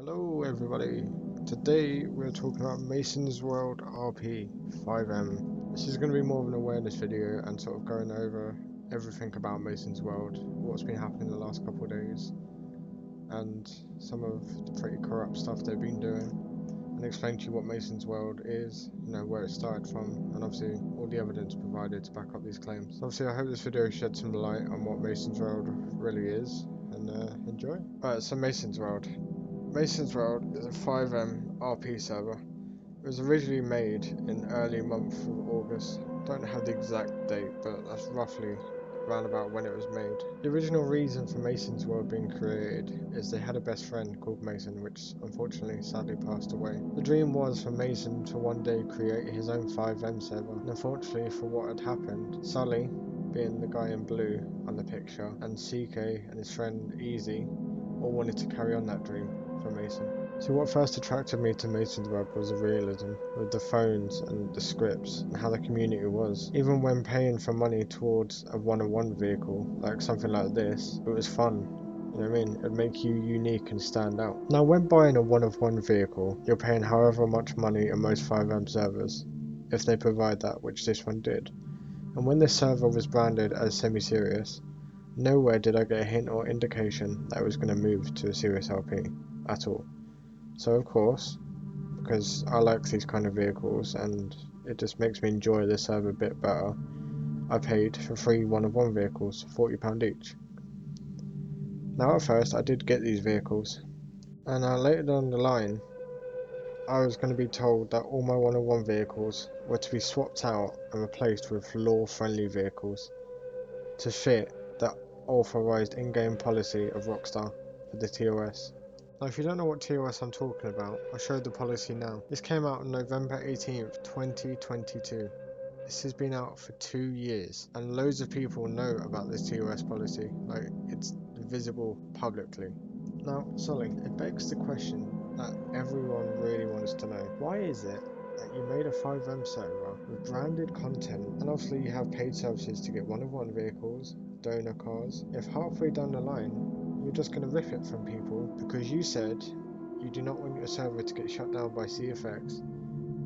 Hello everybody, today we're talking about Mason's World RP 5M. This is going to be more of an awareness video and sort of going over everything about Mason's World, what's been happening the last couple of days, and some of the pretty corrupt stuff they've been doing, and explain to you what Mason's World is, where it started from, and obviously all the evidence provided to back up these claims. Obviously I hope this video sheds some light on what Mason's World really is, and enjoy. Alright, so Mason's World. Mason's World is a 5M RP server. It was originally made in early month of August. Don't have the exact date, but that's roughly around about when it was made. The original reason for Mason's World being created is they had a best friend called Mason, which unfortunately sadly passed away. The dream was for Mason to one day create his own 5M server, and unfortunately for what had happened, Sully, being the guy in blue on the picture, and CK and his friend Easy all wanted to carry on that dream for Mason. So what first attracted me to Mason's World was the realism, with the phones and the scripts, and how the community was. Even when paying for money towards a one-on-one vehicle, like something like this, it was fun. You know what I mean? It'd make you unique and stand out. Now when buying a one-of-one vehicle, you're paying however much money in most 5M servers, if they provide that, which this one did. And when this server was branded as semi-serious, nowhere did I get a hint or indication that it was going to move to a serious LP at all. So of course, because I like these kind of vehicles and it just makes me enjoy the server a bit better, I paid for 3 one-of-one vehicles, £40 each. Now at first I did get these vehicles, and later down the line I was going to be told that all my one-of-one vehicles were to be swapped out and replaced with law-friendly vehicles to fit the authorised in-game policy of Rockstar for the TOS. Now if you don't know what TOS I'm talking about, I'll show the policy now. This came out on November 18th, 2022. This has been out for 2 years, and loads of people know about this TOS policy, like it's visible publicly. Now, Sully, it begs the question that everyone really wants to know. Why is it that you made a 5M server with branded content, and obviously you have paid services to get one-of-one vehicles, donor cars, if halfway down the line you're just going to rip it from people because you said you do not want your server to get shut down by CFX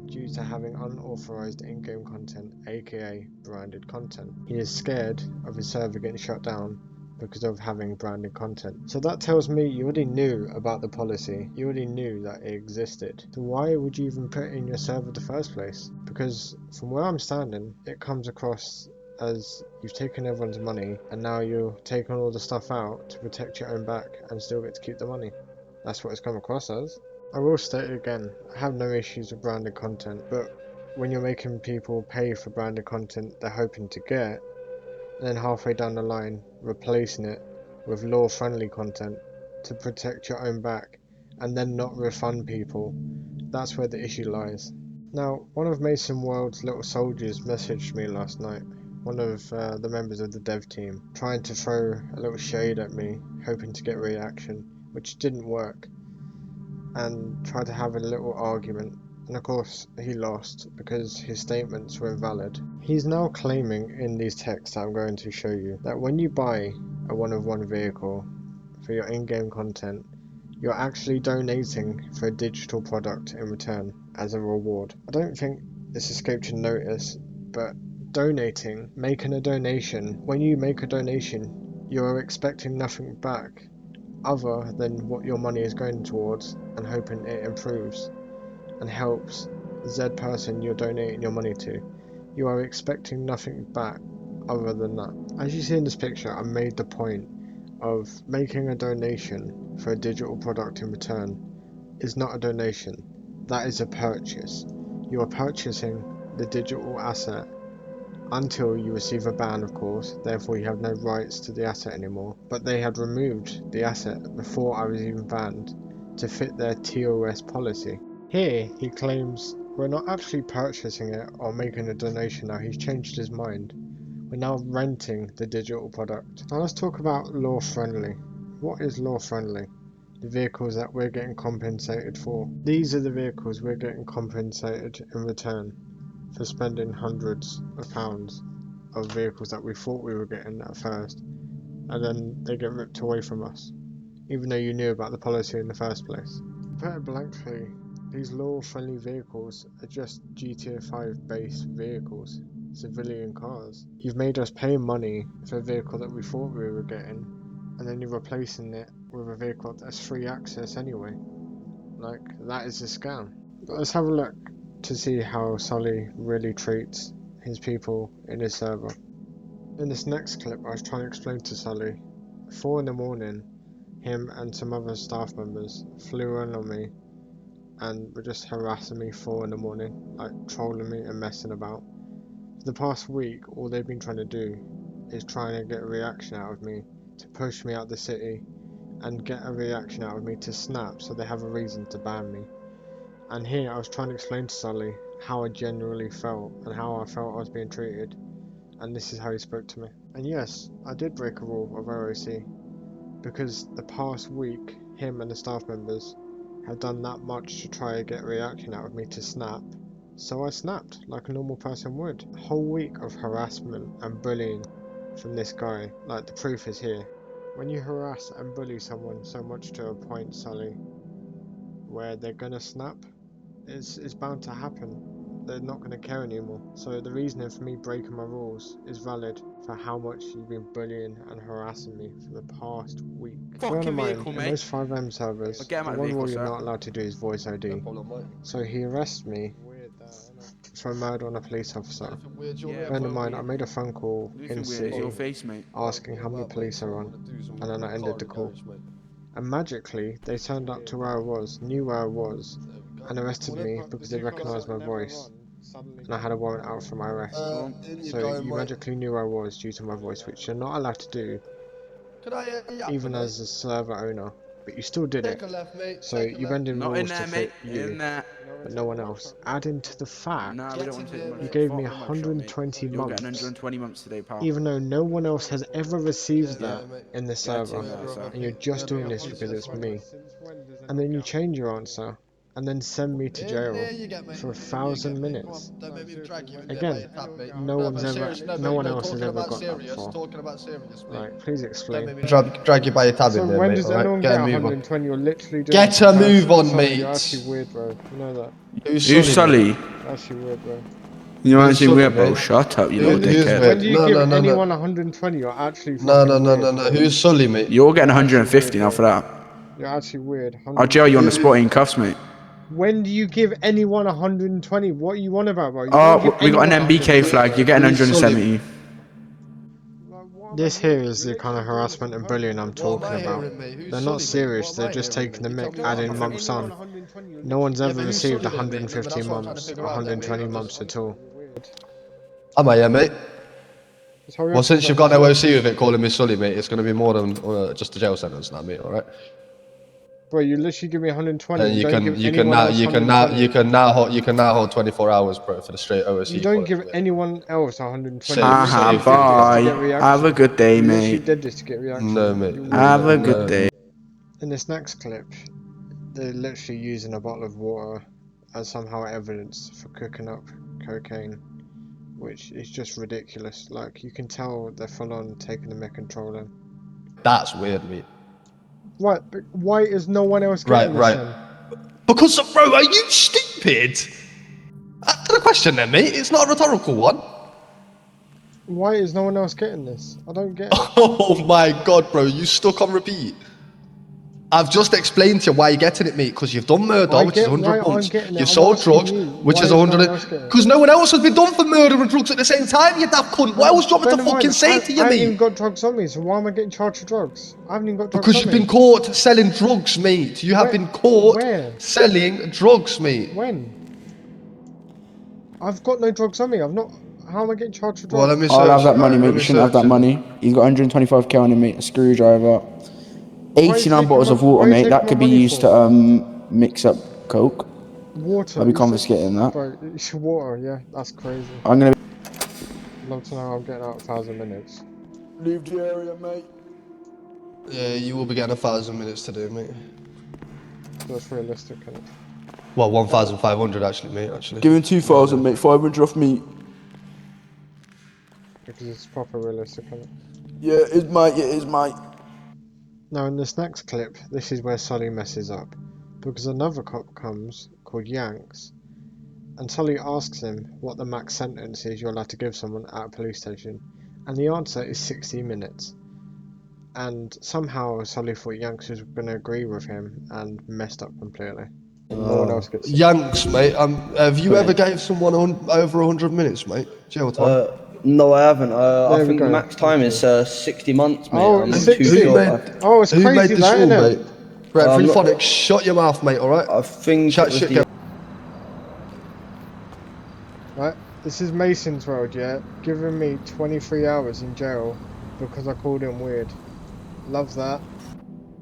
due to having unauthorized in-game content, aka branded content. He is scared of his server getting shut down because of having branded content. So that tells me you already knew about the policy, you already knew that it existed. So why would you even put it in your server in the first place? Because from where I'm standing, it comes across as you've taken everyone's money and now you're taking all the stuff out to protect your own back and still get to keep the money. That's what it's come across as. I will state it again, I have no issues with branded content, but when you're making people pay for branded content they're hoping to get, and then halfway down the line replacing it with law-friendly content to protect your own back and then not refund people, that's where the issue lies. Now, one of Mason World's little soldiers messaged me last night, one of the members of the dev team, trying to throw a little shade at me, hoping to get reaction, which didn't work, and tried to have a little argument, and of course he lost because his statements were invalid. He's now claiming in these texts that I'm going to show you that when you buy a one-of-one vehicle for your in-game content, you're actually donating for a digital product in return as a reward. I don't think this escaped your notice, but donating, making a donation, when you make a donation, you're expecting nothing back other than what your money is going towards and hoping it improves and helps the person you're donating your money to. You are expecting nothing back other than that. As you see in this picture, I made the point of making a donation for a digital product in return is not a donation, that is a purchase. You are purchasing the digital asset until you receive a ban, of course, therefore you have no rights to the asset anymore. But they had removed the asset before I was even banned to fit their TOS policy. Here he claims we're not actually purchasing it or making a donation now, he's changed his mind. We're now renting the digital product. Now let's talk about law friendly. What is law friendly? The vehicles that we're getting compensated for. These are the vehicles we're getting compensated in return for spending hundreds of pounds of vehicles that we thought we were getting at first, and then they get ripped away from us, even though you knew about the policy in the first place. put it blankly, these law-friendly vehicles are just GTA 5 based vehicles, civilian cars. You've made us pay money for a vehicle that we thought we were getting, and then you're replacing it with a vehicle that's free access anyway. Like, that is a scam. But let's have a look to see how Sully really treats his people in his server. In this next clip, I was trying to explain to Sully, 4 in the morning, him and some other staff members flew in on me and were just harassing me 4 in the morning, like trolling me and messing about. For the past week, all they've been trying to do is trying to get a reaction out of me to push me out the city and get a reaction out of me to snap so they have a reason to ban me. And here I was trying to explain to Sully how I genuinely felt and how I felt I was being treated, and this is how he spoke to me. And yes, I did break a rule of ROC, because the past week him and the staff members have done that much to try to get a reaction out of me to snap, so I snapped like a normal person would. A whole week of harassment and bullying from this guy, like the proof is here. When you harass and bully someone so much to a point, Sully, where they're gonna snap, it's bound to happen. They're not going to care anymore. So the reasoning for me breaking my rules is valid for how much you've been bullying and harassing me for the past week. Bear in mind, in most 5M servers, the one rule you're not allowed to do is voice ID. So he arrests me for murder on a police officer. Bear in mind, I made a phone call in city asking how many police are on, and then I ended the call. And magically, they turned up to where I was, knew where I was, and arrested me because they recognised my voice, and I had a warrant out for my arrest. So you magically knew where I was due to my voice, which you're not allowed to do, even as a server owner, but you still did it. So you bending rules to fit you, but no one else. Adding to the fact, you gave me 120 You're getting months, 120 months today, pal. even though no one else has ever received that in the server, and you're just doing this because it's me. And then you change your answer, and then send me to jail for 1,000 minutes. Again, no one else has ever got that before. Like, please explain. Drag you by your tab So in there, when mate. does Alright, anyone get get a move on. 120? You're literally doing Get it for a move on, Sully, mate. you're actually weird, bro. You know that. Who's Sully? You're actually weird, bro. You're Who's actually Sully, weird, bro. mate? Shut up, you little Who's dickhead. When weird? do you No, give no, no, anyone no. 120? You're actually No, fucking no, no, weird, no, no. bro. Who's Sully, mate? You're getting You're actually 150 weird, now for bro. that. You're actually weird. I'll jail you on the 120. spot in cuffs, mate. When do you give anyone 120? What are you on about, bro? You Oh, don't give we got anyone an MBK 120, flag. bro. You're getting Who's Sully? 170. This here is the kind of harassment and bullying I'm What am talking I about. hearing, mate? Who's They're not Sully, mate? serious, What they're am I just hearing, taking the mate? mick, Tell me what adding I'm months hearing. on. No one's Yeah, ever but who's received Sully then, mate? 150 That's what I'm trying to months figure or out then, 120 mate. months at all. Am I, yeah, mate? Just hurry Well, up since and you've got an OC with it calling me Sully, mate, it's going to be more than just a jail sentence now, mate, alright? Bro, you literally give me 120. And You don't give anyone else 120. you can now hold 24 hours, bro, for the straight OSC You don't quality, give mate. anyone else 120. Save, You Haha, literally save did 50 this to hours. get bye. Have a reaction. good day, You literally mate. did this to get reaction. No, mate. You Have a weirdo. good day. In this next clip, they're literally using a bottle of water as somehow evidence for cooking up cocaine, which is just ridiculous. Like, you can tell they're full on taking the mick and trolling. That's weird, mate. Right, but why is no one else Right, getting this right. then? Because, bro, are you stupid? Answer the question then, mate. It's not a rhetorical one. Why is no one else getting this? I don't get it. Oh my god, bro, you stuck on repeat. I've just explained to you why you're getting it, mate, because you've done murder, I which is get 100 why I'm months. getting it. You've I'm sold asking drugs, you, which why is is no 100. one else getting it? Because no one else has been done for murder and drugs at the same time, you daft cunt. What else do you want me to Bear in fucking mind, say to you, I haven't even mate? got drugs on me, so why am I getting charged for drugs? I haven't even got drugs Because on you've me. been caught selling drugs, mate. You have Where? been caught Where? selling drugs, mate. When? I've got no drugs on me. I've not. How am I getting charged for Well, drugs? let me I'll have search that it, money, right? mate. Let You me shouldn't have that search it. money. He's got 125k on him, mate. A screwdriver. Why are you 89 taking bottles my, of why water, are you mate. taking That my could be money used for? to mix up coke. Water. I'll be You said, confiscating that. bro, it's water. Yeah, that's crazy. I'm gonna Love to know how I'm getting out 1,000 minutes. leave the area, mate. Yeah, you will be getting 1,000 minutes today, mate. That's realistic, isn't it? Well, 1,500 actually, mate, actually. Give him 2,000, mate. 500 off me. Because it's proper realistic, isn't it? Yeah, it is, mate. It is, mate. Now, in this next clip, this is where Sully messes up. because another cop comes called Yanks, and Sully asks him what the max sentence is you're allowed to give someone at a police station, and the answer is 60 minutes. And somehow Sully thought Yanks was going to agree with him and messed up completely. And no one else gets it. Yanks, mate. Have you ever gave someone over 100 minutes, mate? Jail time. No, I haven't. I There we think the go. max time is 60 months, mate. Oh, I'm it's too 60. short. Oh, it's who crazy made this that, rule, innit? mate? Right, free not- phonics, shut your mouth, mate, alright? I think Chat it was shit, the go. Right, this is Mason's world, yeah? Giving me 23 hours in jail because I called him weird. Love that.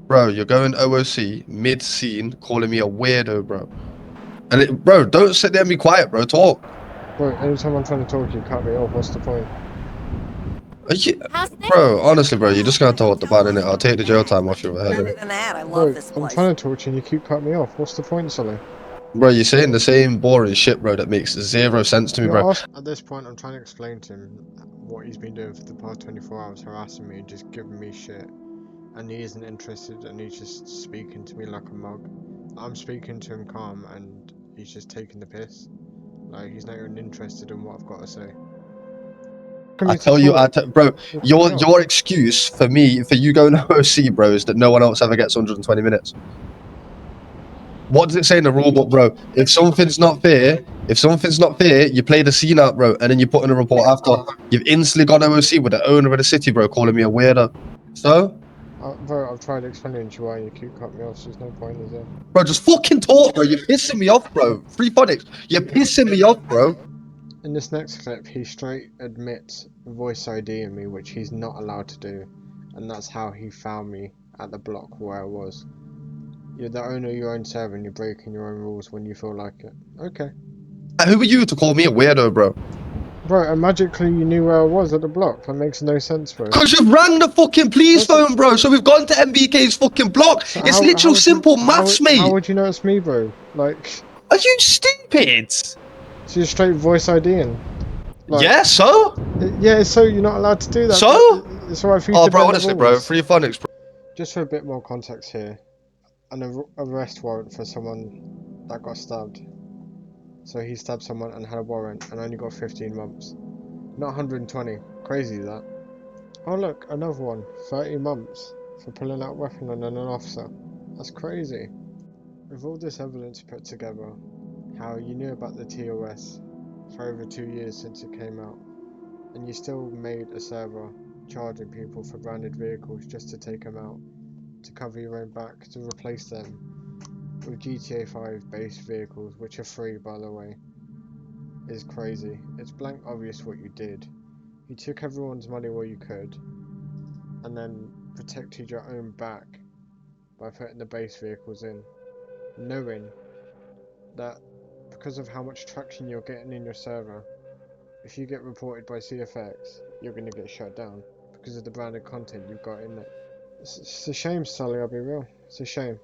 Bro, you're going OOC mid-scene, calling me a weirdo, bro. And bro, don't sit there and be quiet, bro. Talk. Bro, anytime I'm trying to talk, you cut me off. What's the point? Are you, bro, honestly, bro, you're just gonna talk the bad, innit? I'll take the jail time off your head, Other innit? than that, I love Bro, this I'm place. trying to talk to you and you keep cutting me off. What's the point, Sully? Bro, you're saying the same boring shit, bro, that makes zero sense to me, bro. At this point, I'm trying to explain to him what he's been doing for the past 24 hours, harassing me and just giving me shit. And he isn't interested and he's just speaking to me like a mug. I'm speaking to him calm and he's just taking the piss. Like, he's not even interested in what I've got to say. I tell you, bro, You're cutting me off. your excuse for you going to OC, bro, is that no one else ever gets 120 minutes. What does it say in the rule book, bro? If something's not fair, you play the scene out, bro, and then you put in a report after. You've instantly gone OC with the owner of the city, bro, calling me a weirdo. So, Bro, I've tried explaining to you why you keep cutting me off, so there's no point, is there? bro, just fucking talk, bro. You're pissing me off, bro. Free phonics. You're pissing me off, bro. In this next clip, he straight admits voice IDing me, which he's not allowed to do, and that's how he found me at the block where I was. You're the owner of your own server and you're breaking your own rules when you feel like it. Okay. Who are you to call me a weirdo, bro? Bro, and magically you knew where I was at the block. That makes no sense, bro. Because you've rang the fucking police phone, bro. So we've gone to MBK's fucking block. So It's literal simple maths, mate. How would you know it's me, bro? Like, Are you stupid? so you're straight voice IDing? Like, Yeah, so? Yeah, so you're not allowed to do that. So? It's alright for you Oh, to bro, bend the honestly, bro. rules. Free phonics, bro. Just for a bit more context here, an arrest warrant for someone that got stabbed. So he stabbed someone and had a warrant and only got 15 months. Not 120. Crazy that. Oh look, another one. 30 months for pulling out a weapon on an officer. That's crazy. With all this evidence put together, how you knew about the TOS for over 2 years since it came out, and you still made a server charging people for branded vehicles just to take them out, to cover your own back, to replace them with GTA 5 based vehicles, which are free by the way, is crazy. It's blank obvious what you did. You took everyone's money while you could, and then protected your own back by putting the base vehicles in, knowing that because of how much traction you're getting in your server, if you get reported by CFX, you're going to get shut down because of the branded content you've got in it. It's a shame, Sully, I'll be real. It's a shame.